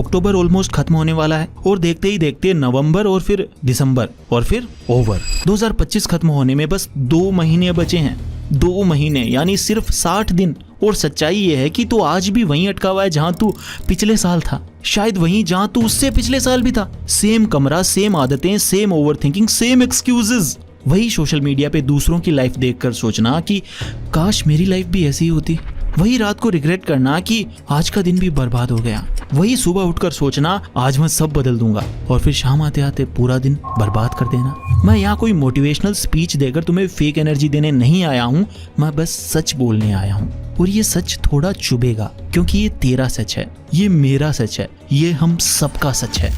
अक्टूबर almost खत्म होने वाला है और देखते ही देखते नवंबर और फिर दिसंबर और फिर ओवर। 2025 खत्म होने में बस 2 महीने बचे हैं। 2 महीने यानी सिर्फ 60 दिन। और सच्चाई ये है कि तू आज भी वहीं अटका हुआ है जहां तू पिछले साल था, शायद वहीं जहां तू उससे पिछले साल भी था। सेम कमरा, सेम आदतें, सेम ओवरथिंकिंग, सेम एक्सक्यूजेस। वही सोशल मीडिया पे दूसरों की लाइफ देखकर सोचना कि काश मेरी लाइफ भी ऐसी ही होती। वही रात को रिग्रेट करना कि आज का दिन भी बर्बाद हो गया। वही सुबह उठकर सोचना आज मैं सब बदल दूंगा, और फिर शाम आते आते पूरा दिन बर्बाद कर देना। मैं यहाँ कोई मोटिवेशनल स्पीच देकर तुम्हें फेक एनर्जी देने नहीं आया हूँ, मैं बस सच बोलने आया हूँ। और ये सच थोड़ा चुभेगा क्योंकि ये तेरा सच है, ये मेरा सच है, ये हम सबका सच है।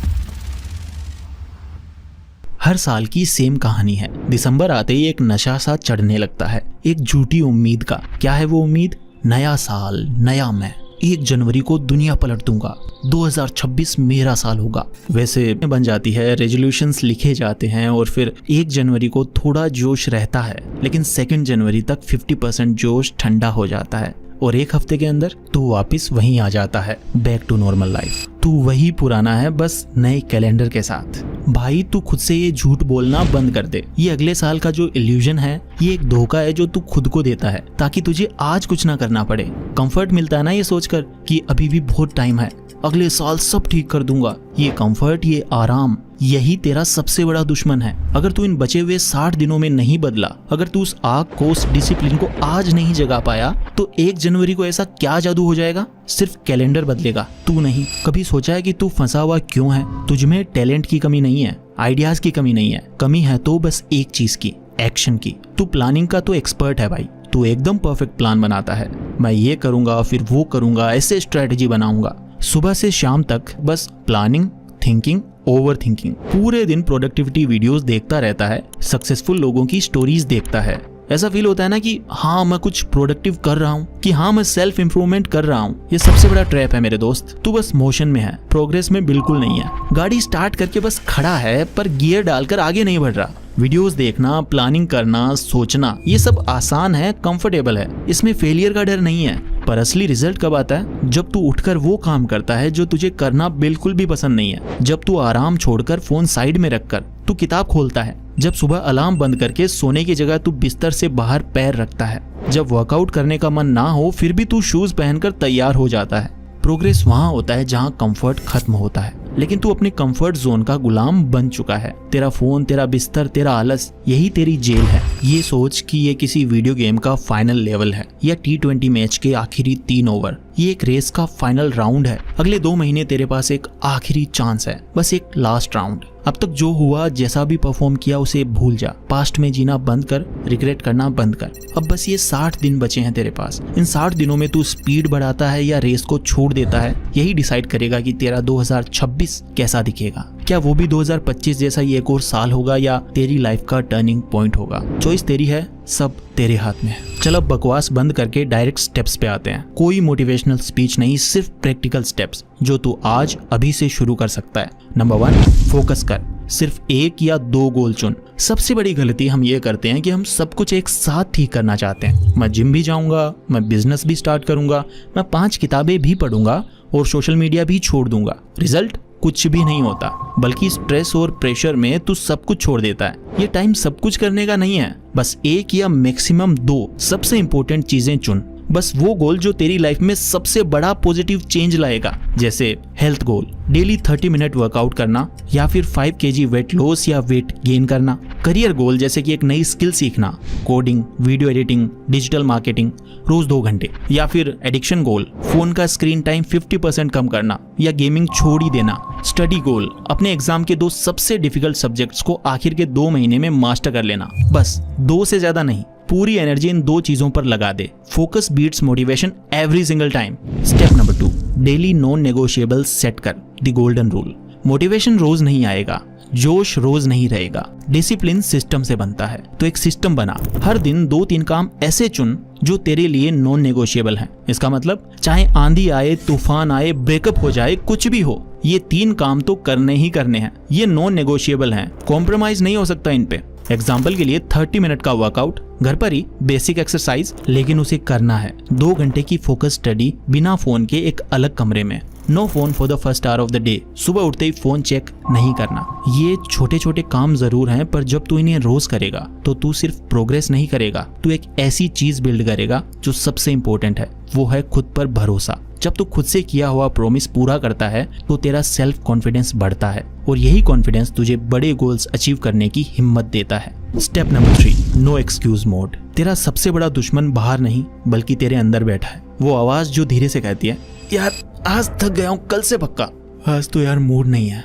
हर साल की सेम कहानी है। दिसंबर आते ही एक नशा सा चढ़ने लगता है, एक झूठी उम्मीद का। क्या है वो उम्मीद? नया साल, नया मैं। 1 जनवरी को दुनिया पलट दूंगा, 2026 मेरा साल होगा। वैसे बन जाती है, रेजोल्यूशंस लिखे जाते हैं और फिर 1 जनवरी को थोड़ा जोश रहता है, लेकिन 2 जनवरी तक 50% जोश ठंडा हो जाता है और 1 हफ्ते के अंदर तू वापस वहीं आ जाता है, बैक टू नॉर्मल लाइफ। तू वही पुराना है, बस नए कैलेंडर के साथ। भाई तू खुद से ये झूठ बोलना बंद कर दे। ये अगले साल का जो इल्यूजन है, ये एक धोखा है जो तू खुद को देता है ताकि तुझे आज कुछ ना करना पड़े। कंफर्ट मिलता है ना ये सोचकर कि अभी भी बहुत टाइम है, अगले साल सब ठीक कर दूंगा। ये कंफर्ट, ये आराम, यही तेरा सबसे बड़ा दुश्मन है। अगर तू इन बचे हुए 60 दिनों में नहीं बदला, अगर तू उस आग को, उस डिसिप्लिन को आज नहीं जगा पाया, तो 1 जनवरी को ऐसा क्या जादू हो जाएगा? सिर्फ कैलेंडर बदलेगा, तू नहीं। कभी सोचा है कि तू फंसा हुआ क्यों है? तुझमें टैलेंट की कमी नहीं है, आइडियाज की कमी नहीं है, कमी है तो बस एक चीज की, एक्शन की। तू प्लानिंग का तो एक्सपर्ट है भाई, तू एकदम परफेक्ट प्लान बनाता है। मैं ये करूंगा, फिर वो करूंगा, ऐसे स्ट्रेटेजी बनाऊंगा। सुबह से शाम तक बस प्लानिंग, थिंकिंग, ओवर थिंकिंग। पूरे दिन प्रोडक्टिविटी वीडियोस देखता रहता है, सक्सेसफुल लोगों की स्टोरीज देखता है। ऐसा फील होता है ना कि हाँ मैं कुछ प्रोडक्टिव कर रहा हूँ, कि हाँ मैं सेल्फ इंप्रूवमेंट कर रहा हूँ। ये सबसे बड़ा ट्रैप है मेरे दोस्त। तू बस मोशन में है, प्रोग्रेस में बिल्कुल नहीं है। गाड़ी स्टार्ट करके बस खड़ा है पर गियर डालकर आगे नहीं बढ़ रहा। वीडियोस देखना, प्लानिंग करना, सोचना, ये सब आसान है, कंफर्टेबल है, इसमें फेलियर का डर नहीं है। पर असली रिजल्ट कब आता है? जब तू उठकर वो काम करता है जो तुझे करना बिल्कुल भी पसंद नहीं है। जब तू आराम छोड़कर फोन साइड में रखकर तू किताब खोलता है। जब सुबह अलार्म बंद करके सोने की जगह तू बिस्तर से बाहर पैर रखता है। जब वर्कआउट करने का मन ना हो फिर भी तू शूज पहनकर तैयार हो जाता है। प्रोग्रेस वहां होता है जहां कंफर्ट खत्म होता है, लेकिन तू अपने कंफर्ट जोन का गुलाम बन चुका है। तेरा फोन, तेरा बिस्तर, तेरा आलस, यही तेरी जेल है। ये सोच कि ये किसी वीडियो गेम का फाइनल लेवल है या T20 मैच के आखिरी 3 ओवर। ये एक रेस का फाइनल राउंड है। अगले 2 महीने तेरे पास एक आखिरी चांस है, बस एक लास्ट राउंड। अब तक जो हुआ, जैसा भी परफॉर्म किया उसे भूल जा। पास्ट में जीना बंद कर, रिग्रेट करना बंद कर। अब बस ये 60 दिन बचे हैं तेरे पास। इन 60 दिनों में तू स्पीड बढ़ाता है या रेस को छोड़ देता है, यही डिसाइड करेगा कि तेरा 2026 कैसा दिखेगा। क्या वो भी 2025 जैसा ही एक और साल होगा या तेरी लाइफ का टर्निंग पॉइंट होगा? चॉइस तेरी है, सब तेरे हाथ में है। चल अब बकवास बंद करके डायरेक्ट स्टेप्स पे आते हैं। कोई मोटिवेशनल स्पीच नहीं, सिर्फ प्रैक्टिकल स्टेप्स जो तू आज अभी से शुरू कर सकता है। नंबर 1, फोकस कर। सिर्फ 1 या 2 गोल चुन। सबसे बड़ी गलती हम ये करते हैं कि हम सब कुछ एक साथ ठीक करना चाहते हैं। मैं जिम भी जाऊंगा, मैं बिजनेस भी स्टार्ट करूंगा, मैं 5 किताबें भी पढ़ूंगा और सोशल मीडिया भी छोड़ दूंगा। रिजल्ट कुछ भी नहीं होता, बल्कि स्ट्रेस और प्रेशर में तू सब कुछ छोड़ देता है। ये टाइम सब कुछ करने का नहीं है, बस 1 या मैक्सिमम 2 सबसे इंपॉर्टेंट चीजें चुन। बस वो गोल जो तेरी लाइफ में सबसे बड़ा पॉजिटिव चेंज लाएगा। जैसे health goal, daily 30 minute workout करना, या फिर 5 kg वेट लॉस या वेट गेन करना। करियर गोल, जैसे कि एक नई स्किल सीखना, coding, video editing, digital marketing, रोज 2 घंटे। या फिर एडिक्शन गोल, फोन का स्क्रीन टाइम 50% कम करना या गेमिंग छोड़ ही देना। स्टडी गोल, अपने एग्जाम के 2 सबसे डिफिकल्ट सब्जेक्ट्स को आखिर के 2 महीने में मास्टर कर लेना। बस 2 से ज्यादा नहीं, पूरी एनर्जी इन 2 चीजों पर लगा दे। Focus beats motivation every single time. Step number 2, daily non negotiable set कर। The golden rule. मोटिवेशन रोज नहीं आएगा, जोश रोज नहीं रहेगा, डिसिप्लिन सिस्टम से बनता है। तो एक सिस्टम बना। हर दिन 2-3 काम ऐसे चुन जो तेरे लिए नॉन नेगोशिएबल हैं। इसका मतलब चाहे आंधी आए, तूफान आए, ब्रेकअप हो जाए, कुछ भी हो, ये 3 काम तो करने ही करने हैं। ये नॉन नेगोशिएबल हैं, कॉम्प्रोमाइज नहीं हो सकता इन पे। एग्जाम्पल के लिए 30 मिनट का वर्कआउट, घर पर ही बेसिक एक्सरसाइज, लेकिन उसे करना है। 2 घंटे की फोकस स्टडी बिना फोन के एक अलग कमरे में। No phone for the first hour of the day. सुबह उठते ही फोन चेक नहीं करना। ये छोटे छोटे काम जरूर हैं, पर जब तू इन्हें रोज करेगा तो तू सिर्फ प्रोग्रेस नहीं करेगा, तू एक ऐसी चीज बिल्ड करेगा जो सबसे इंपॉर्टेंट है, वो है खुद पर भरोसा। जब तू खुद से किया हुआ प्रॉमिस पूरा करता है तो तेरा सेल्फ कॉन्फिडेंस बढ़ता है, और यही कॉन्फिडेंस तुझे बड़े गोल्स अचीव करने की हिम्मत देता है। Step number 3, no excuse mode. तेरा सबसे बड़ा दुश्मन बाहर नहीं बल्कि तेरे अंदर बैठा है। वो आवाज जो धीरे से कहती है, यार आज थक गया हूँ, कल से पक्का। आज तो यार मूड नहीं है,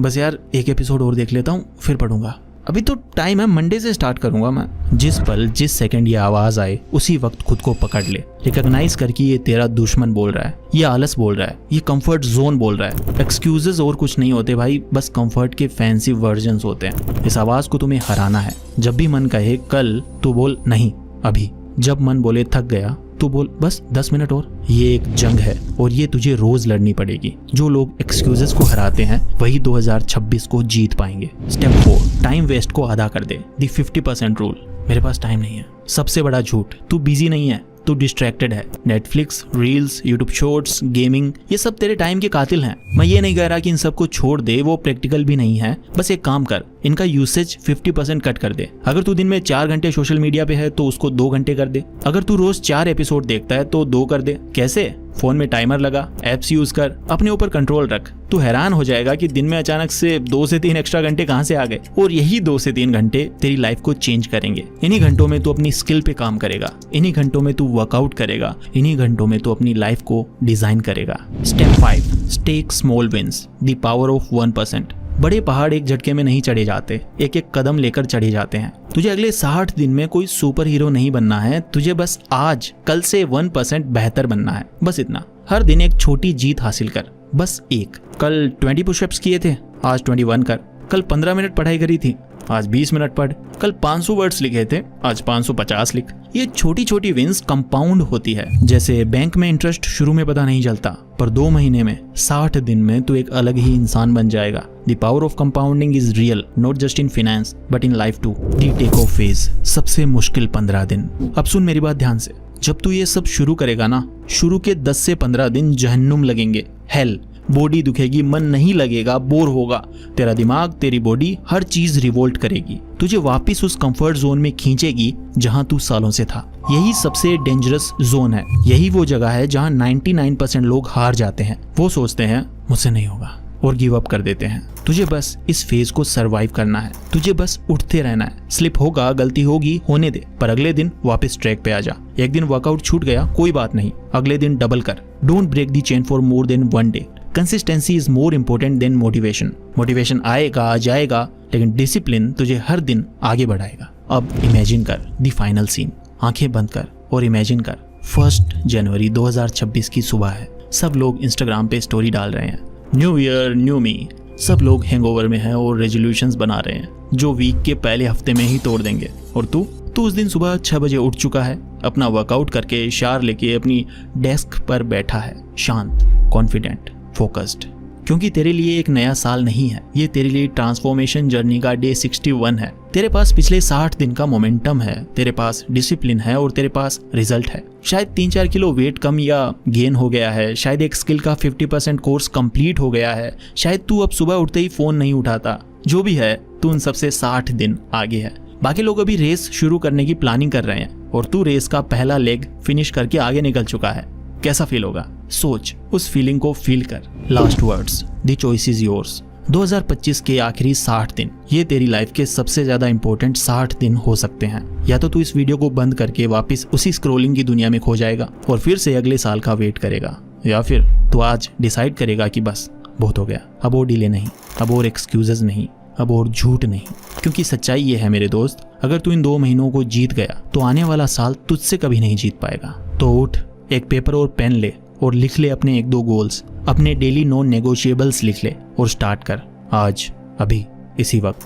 बस यार एक एपिसोड और देख लेता हूँ फिर पढ़ूंगा। अभी तो टाइम है, मंडे से स्टार्ट करूंगा मैं। जिस पल जिस सेकंड ये आवाज आए उसी वक्त खुद को पकड़ ले। रिकॉग्नाइज कर कि ये तेरा दुश्मन बोल रहा है, ये आलस बोल रहा है, ये कंफर्ट जोन बोल रहा है। एक्सक्यूजेस और कुछ नहीं होते भाई, बस कंफर्ट के फैंसी वर्जन्स होते हैं। इस आवाज को तुम्हें हराना है। जब भी मन कहे कल, तो बोल नहीं अभी। जब मन बोले थक गया, तो बोल बस 10 मिनट और। ये एक जंग है और ये तुझे रोज लड़नी पड़ेगी। जो लोग एक्सक्यूजेस को हराते हैं वही 2026 को जीत पाएंगे। स्टेप 4, टाइम वेस्ट को अदा कर दे। दी 50% रूल। मेरे पास टाइम नहीं है, सबसे बड़ा झूठ। तू बिजी नहीं है, तू डिस्ट्रैक्टेड है। Netflix, reels, YouTube shorts, gaming, ये सब तेरे टाइम के कातिल हैं। मैं ये नहीं कह रहा कि इन सबको छोड़ दे, वो प्रैक्टिकल भी नहीं है। बस एक काम कर, इनका यूसेज 50% कट कर दे। अगर तू दिन में 4 घंटे सोशल मीडिया पे है तो उसको 2 घंटे कर दे। अगर तू रोज 4 एपिसोड देखता है तो 2 कर दे। कैसे? फोन में टाइमर लगा, एप्स यूज कर, अपने ऊपर कंट्रोल रख। तू हैरान हो जाएगा कि दिन में अचानक से 2 से 3 एक्स्ट्रा घंटे कहां से आ गए। और यही 2 से 3 घंटे तेरी लाइफ को चेंज करेंगे। इन्हीं घंटों में तू अपनी स्किल पे काम करेगा, इन्हीं घंटों में तू वर्कआउट करेगा, इन्हीं घंटों में तू अपनी लाइफ को डिजाइन करेगा। Step 5, take small wins. The power of 1%। बड़े पहाड़ एक झटके में नहीं चढ़े जाते, एक एक कदम लेकर चढ़े जाते हैं। तुझे अगले 60 दिन में कोई सुपर हीरो नहीं बनना है, तुझे बस आज कल से 1% बेहतर बनना है। बस इतना। हर दिन एक छोटी जीत हासिल कर, बस एक। कल 20 पुशअप्स किए थे, आज 21 कर। कल 15 मिनट पढ़ाई करी थी, आज 20 मिनट पढ़। कल 500 वर्ड्स लिखे थे, आज 550 लिख। ये छोटी छोटी विंस कंपाउंड होती है। जैसे बैंक में इंटरेस्ट शुरू में पता नहीं चलता, पर 2 महीने में, 60 दिन में तो एक अलग ही इंसान बन जाएगा। The power of compounding is real, not just in finance but in life too. The take off phase. सबसे मुश्किल 15 दिन। अब सुन मेरी बात ध्यान से। जब तू ये सब शुरू करेगा ना, शुरू के 10 से 15 दिन जहन्नुम लगेंगे, हेल। बॉडी दुखेगी, मन नहीं लगेगा, बोर होगा। तेरा दिमाग, तेरी बॉडी, हर चीज रिवोल्ट करेगी, तुझे वापस उस कंफर्ट जोन में खींचेगी जहां तू सालों से था। यही सबसे डेंजरस जोन है। यही वो जगह है जहां 99% लोग हार जाते हैं। वो सोचते हैं मुझसे नहीं होगा और गिव अप कर देते हैं। तुझे बस इस फेज को सरवाइव करना है। तुझे बस उठते रहना है। स्लिप होगा, गलती होगी, होने दे, पर अगले दिन वापस ट्रैक पे आ जा। एक दिन वर्कआउट छूट गया, कोई बात नहीं, अगले दिन डबल कर। Don't break the chain for more than 1 day. Consistency is more important than motivation. Motivation आएगा जाएगा, लेकिन डिसिप्लिन तुझे हर दिन आगे बढ़ाएगा। अब इमेजिन कर द फाइनल सीन। आंखें बंद कर और इमेजिन कर 1 जनवरी 2026 की सुबह है। सब लोग इंस्टाग्राम पे स्टोरी डाल रहे हैं, न्यू ईयर न्यू मी। सब लोग हैंगओवर में हैं और रेजोल्यूशंस बना रहे हैं जो वीक के पहले हफ्ते में ही तोड़ देंगे। और तू उस दिन सुबह 6 बजे उठ चुका है, अपना वर्कआउट करके शावर लेके अपनी डेस्क पर बैठा है, शांत, कॉन्फिडेंट, फोकस्ड। क्योंकि तेरे लिए एक नया साल नहीं है, ये तेरे लिए ट्रांसफॉर्मेशन जर्नी का डे 61 है। तेरे पास पिछले 60 दिन का मोमेंटम है, तेरे पास डिसिप्लिन है और तेरे पास रिजल्ट है। शायद 3-4 किलो वेट कम या गेन हो गया है, शायद एक स्किल का 50% कोर्स कंप्लीट हो गया है, शायद तू अब सुबह उठते ही फोन नहीं उठाता। जो भी है, तू उन सबसे 60 दिन आगे है। बाकी लोग अभी रेस शुरू करने की प्लानिंग कर रहे हैं और तू रेस का पहला लेग फिनिश करके आगे निकल चुका है। कैसा फील होगा? सोच, उस फीलिंग को फील कर। Last words, the choice is yours. 2025 के आखिरी 60 दिन, ये तेरी लाइफ के सबसे ज्यादा इंपॉर्टेंट 60 दिन हो सकते हैं। या तो तू इस वीडियो को बंद करके वापस उसी स्क्रोलिंग की दुनिया में खो जाएगा और फिर से अगले साल का वेट करेगा, या फिर तू आज डिसाइड करेगा कि बस बहुत हो गया, अब और डिले नहीं, अब और एक्सक्यूजेज नहीं, अब और झूठ नहीं। क्योंकि सच्चाई ये है मेरे दोस्त, अगर तू इन 2 महीनों को जीत गया तो आने वाला साल तुझसे कभी नहीं जीत पाएगा। तो उठ, एक पेपर और पेन ले और लिख ले अपने 1-2 गोल्स, अपने डेली नॉन नेगोशिएबल्स लिख ले और स्टार्ट कर आज, अभी, इसी वक्त।